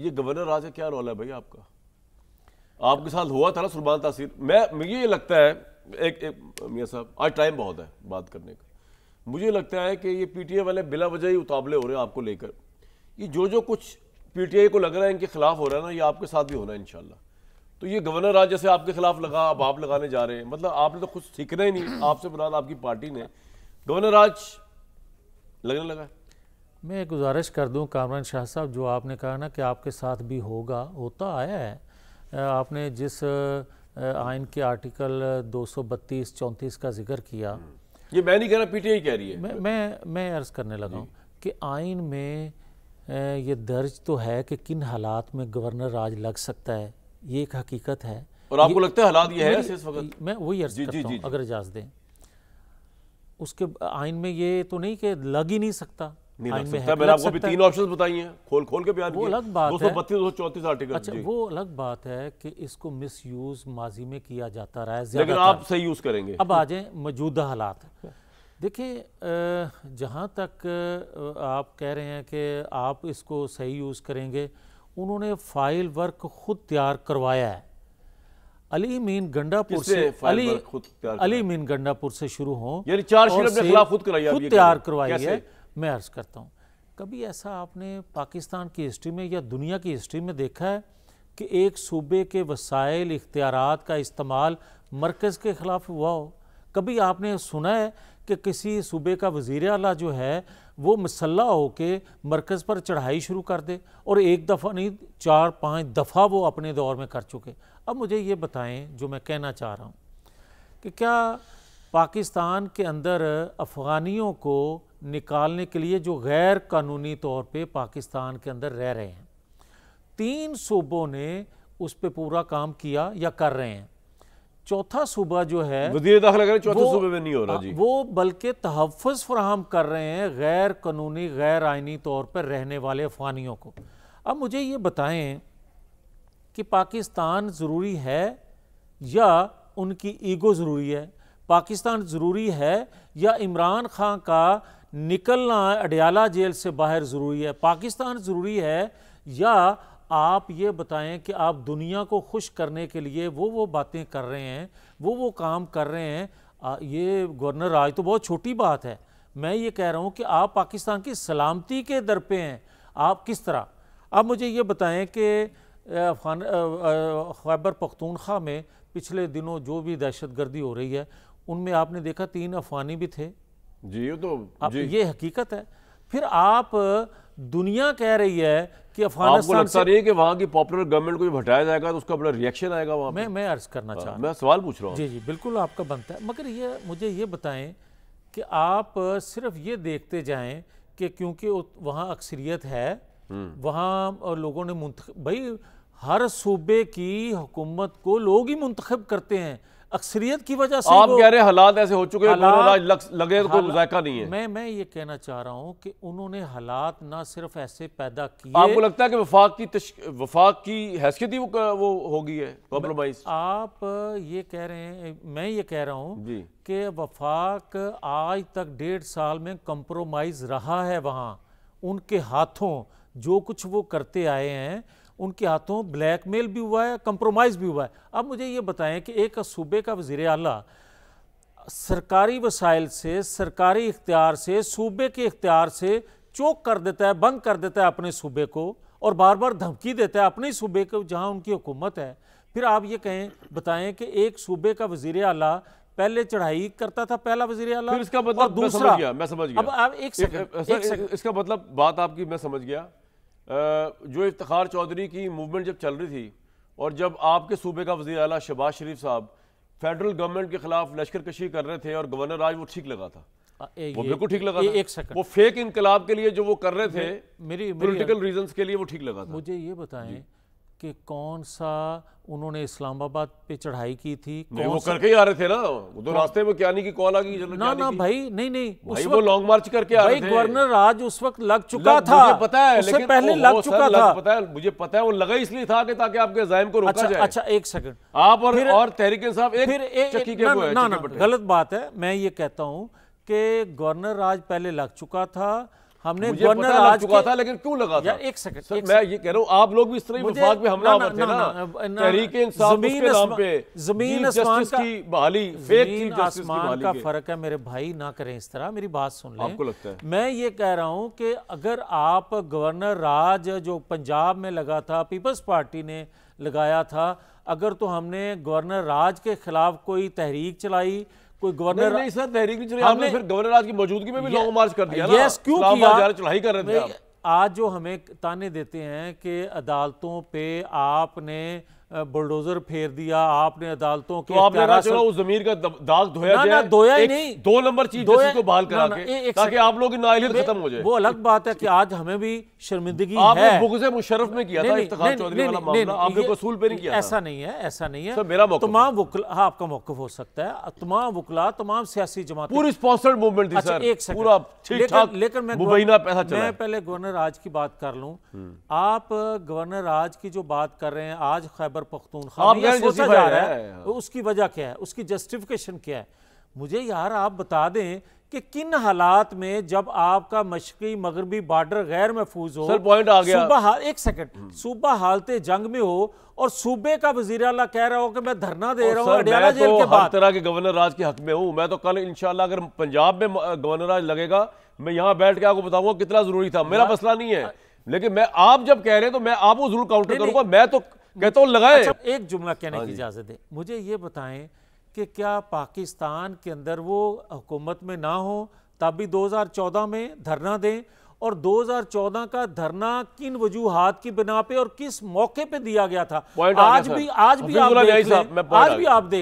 ये गवर्नर राज का क्या रोल है भाई आपका? आपके साथ हुआ था ना सुल्तान तासीर। मुझे ये लगता है मियां साहब, आज टाइम बहुत है बात करने का। मुझे लगता है कि ये पीटीआई वाले बिला वजह ही उतावले हो रहे हैं आपको लेकर। ये जो कुछ पीटीआई को लग रहा है इनके खिलाफ हो रहा है ना, ये आपके साथ भी होना है इंशाल्लाह। तो ये गवर्नर राज जैसे आपके खिलाफ लगा, अब आप लगाने जा रहे हैं, मतलब आपने तो कुछ सीखना ही नहीं, आपसे मुराद आपकी पार्टी ने। गवर्नर राज लगने लगा। मैं गुजारिश कर दूं कामरान शाह साहब, जो आपने कहा ना कि आपके साथ भी होगा, होता आया है। आपने जिस आइन के आर्टिकल 232-34 का जिक्र किया, ये मैं नहीं कह रहा, पीटीआई कह रही है। मैं अर्ज करने लगा हूँ कि आइन में ये दर्ज तो है कि किन हालात में गवर्नर राज लग सकता है, ये एक हकीकत है। और आपको लगता है हालात ये है इस वक्त? मैं वही अर्ज करता हूँ, अगर इजाज़त दें। उसके आइन में ये तो नहीं कि लग ही नहीं सकता, नहीं लग सकता। मैंने आपको भी 3 ऑप्शंस बताई हैं, खोल के बयान किया। वो अलग बात है, 232 234 आर्टिकल। अच्छा, वो अलग बात है कि इसको मिस यूज माजी में किया जाता रहा है, लेकिन आप सही यूज करेंगे। अब आ जाए मौजूदा हालात। देखिए, जहाँ तक आप कह रहे हैं कि आप इसको सही यूज करेंगे, उन्होंने फाइल वर्क खुद तैयार करवाया है। अली मीन गंडापुर से अली मीन गंडापुर से शुरू हो, यानी चार्जशीट अपने खिलाफ खुद तैयार करवाई है। मैं अर्ज करता हूँ, कभी ऐसा आपने पाकिस्तान की हिस्ट्री में या दुनिया की हिस्ट्री में देखा है कि एक सूबे के वसाइल इख्तियारात का इस्तेमाल मरकज़ के ख़िलाफ़ हुआ हो? कभी आपने सुना है कि किसी सूबे का वज़ीर आला जो है वो मसल्ला हो के मरकज़ पर चढ़ाई शुरू कर दे? और एक दफ़ा नहीं, 4-5 दफ़ा वो अपने दौर में कर चुके। अब मुझे ये बताएं, जो मैं कहना चाह रहा हूँ, कि क्या पाकिस्तान के अंदर अफ़गानियों को निकालने के लिए जो गैर कानूनी तौर पे पाकिस्तान के अंदर रह रहे हैं, 3 सूबों ने उस पे पूरा काम किया या कर रहे हैं। चौथा सूबा जो है वज़ीर दाखिला करें, चौथे सूबे में नहीं हो रहा जी। वो बल्कि तहफ़्फ़ुज़ फराहम कर रहे हैं गैर कानूनी गैर आइनी तौर पर रहने वाले अफ़गानियों को। अब मुझे ये बताएं कि पाकिस्तान ज़रूरी है या उनकी ईगो ज़रूरी है? पाकिस्तान ज़रूरी है या इमरान खान का निकलना अडयाला जेल से बाहर ज़रूरी है? पाकिस्तान ज़रूरी है या आप ये बताएं कि आप दुनिया को खुश करने के लिए वो बातें कर रहे हैं, वो काम कर रहे हैं? ये गवर्नर राज तो बहुत छोटी बात है। मैं ये कह रहा हूँ कि आप पाकिस्तान की सलामती के दर पे हैं, आप किस तरह? आप मुझे ये बताएं कि खैबर पख्तूनख्वा में पिछले दिनों जो भी दहशतगर्दी हो रही है, उनमें आपने देखा 3 अफगानी भी थे जी। तो ये हकीकत है। फिर आप दुनिया कह रही है कि अफगानिस्तान से कि वहाँ की पॉपुलर गवर्नमेंट को हटाया जाएगा तो उसका बड़ा रिएक्शन आएगा वहाँ पे। मैं अर्ज करना चाह रहा हूँ, मैं सवाल पूछ रहा हूँ। जी बिल्कुल आपका बनता है, मगर ये मुझे ये बताएं कि आप सिर्फ ये देखते जाएं कि क्योंकि वहाँ अक्सरियत है, वहाँ लोगों ने भाई हर सूबे की हुकूमत को लोग ही मुंतखब करते हैं अक्सरियत की वजह से। आप कह रहे हैं हालात ऐसे हो चुके हैं, लगे तो कोई जायका नहीं है। मैं ये कहना चाह रहा हूं कि उन्होंने हालात ना सिर्फ ऐसे पैदा किए। आपको लगता है कि वफाक की हैसियत ही वो हो गई है कॉम्प्रोमाइज? आप ये कह रहे हैं, मैं ये कह रहा हूं कि वफाक आज तक 1.5 साल में कंप्रोमाइज रहा है। वहां उनके हाथों जो कुछ वो करते आए हैं, उनके हाथों ब्लैकमेल भी हुआ है, कंप्रोमाइज़ भी हुआ है। अब मुझे ये बताएं कि एक सूबे का वज़ीर आला सरकारी वसाइल से, सरकारी इख्तियार से, सूबे के इख्तियार से चोक कर देता है, बंद कर देता है अपने सूबे को, और बार बार धमकी देता है अपने सूबे को जहां उनकी हुकूमत है। फिर आप ये बताएं कि एक सूबे का वज़ीर आला पहले चढ़ाई करता था, पहला वज़ीर आला, इसका मतलब दूसरा। मैं समझ गया। अब आप एक सेकंड, इसका मतलब बात आपकी मैं समझ गया। जो इफ्तिखार चौधरी की मूवमेंट जब चल रही थी और जब आपके सूबे का वज़ीर आला शहबाज शरीफ साहब फेडरल गवर्नमेंट के खिलाफ लश्कर कशी कर रहे थे और गवर्नर राज, वो ठीक लगा था, वो बिल्कुल ठीक लगा था। एक सेकंड, वो फेक इनकलाब के लिए जो वो कर रहे थे, मेरी पॉलिटिकल रीजंस के लिए, वो ठीक लगा था। मुझे ये बताएं कि कौन सा उन्होंने इस्लामाबाद पे चढ़ाई की थी? वो करके ही आ रहे थे ना, वो तो रास्ते में क्या नहीं की कॉल आ गई। ना भाई, नहीं भाई वो लॉन्ग मार्च करके आ रहे थे। गवर्नर राज उस वक्त लग चुका था, मुझे पता है, लेकिन पहले लग चुका था। मुझे पता है वो लगा इसलिए था कि ताकि आपके ज़ाइम को रोका जाए। अच्छा एक सेकंड, आप और तहरीक इंसाफ गलत बात है। मैं ये कहता हूं कि गवर्नर राज पहले लग चुका था, हमने मुझे गवर्नर पता लग राज चुका के था, लेकिन क्यों लगा था? यार एक सेकंड, सर, मैं ये कह रहा हूँ आप लोग भी इस तरह मुझे- वफाक पे हमलावर थे ना, ना, तहरीक इंसाफ जमीन उसके नाम आसमान- पे, जमीन चीफ आसमान जस्टिस का- की बहाली, फेक जमीन चीफ जस्टिस की आसमान बहाली का के। फर्क है मेरे भाई, ना करें इस तरह, मेरी बात सुन लें। आपको लगता है? मैं ये कह रहा हूं कि अगर आप गवर्नर राज जो पंजाब में लगा था, पीपल्स पार्टी ने लगाया था, अगर तो हमने गवर्नर राज के खिलाफ कोई तहरीक चलाई, कोई गवर्नर नहीं सर, तहरीक नहीं चली, आपने फिर गवर्नर राज की मौजूदगी में भी लॉन्ग मार्च कर दिया ना। यस, क्यों इस्लामाबाद किया? जा रहे, चढ़ाई कर रहे थे आप। आज जो हमें ताने देते हैं कि अदालतों पे आपने बुलडोजर फेर दिया, आपने अदालतों के तो आपने ना इख्तियारात चलो उस जमीर का दाग धोया ना, जाए, धोया ही एक नहीं। 2 नंबर चीफ धोया- जस्टिस को बहाल करा ना, के, एक ताकि सेकंड। आप लोगों की नाअहलियत खत्म हो जाए। वो अलग बात है कि आज हमें भी शर्मिंदगी आपने है। बुग़्ज़ मुशर्रफ में किया था नहीं, इफ्तिखार नहीं, चौधरी नहीं, वाला नहीं, मामला, नहीं, आपने ये- वसूल पे नहीं किया ऐसा था। नहीं है, ऐसा नहीं है। सर, मेरा मौक़िफ़ तमाम वकला, हाँ, आपका मौक़िफ़ हो सकता है, तमाम वकला, तमाम सियासी जमातें, पूरी स्पॉन्सर्ड मूवमेंट थी अच्छा, सर, एक सेकंड। पूरा ठीक ठाक लेकिन मैं मुबैना पैसा चला मैं है। पहले गवर्नर राज की बात कर लूं। आप गवर्नर राज की जो बात कर रहे हैं, आज खैबर पख्तूनख्वा आप में यह गैर सोचा justify जा रहा है। है, उसकी वजह क्या है, उसकी जस्टिफिकेशन क्या है? मुझे यार आप बता दें कि किन हालात में जब आपका मशरकी मगरबी बॉर्डर गैर महफूज हो, सर, पॉइंट आ गया। एक सेकंड, सूबा हालत जंग में हो और सूबे का वजीर आला कह रहा हो कि मैं धरना दे रहा हूं सर, अडयाला मैं जेल तो के हर बाद। तरह के गवर्नर राज के हक में हूं। मैं तो कल इंशाल्लाह अगर पंजाब में गवर्नर राज लगेगा, मैं यहां बैठ के आपको बताऊंगा कितना जरूरी था। मेरा मसला नहीं है, लेकिन मैं आप जब कह रहे हैं तो मैं आपको जरूर काउंटर करूंगा। मैं तो कहता हूं लगाए। अच्छा, एक जुमला कहने की इजाजत दें मुझे, ये बताएं कि क्या पाकिस्तान के अंदर वो हुकूमत में ना हो तब भी 2014 में धरना दें, और 2014 का धरना किन वजूहात की बिना पे और किस मौके पे दिया गया था? पॉइंट आ गया आज सर। भी आप हफीजुल्लाह न्यायी देख लें, साहब, मैं पॉइंट आज आ भी गया। आप देख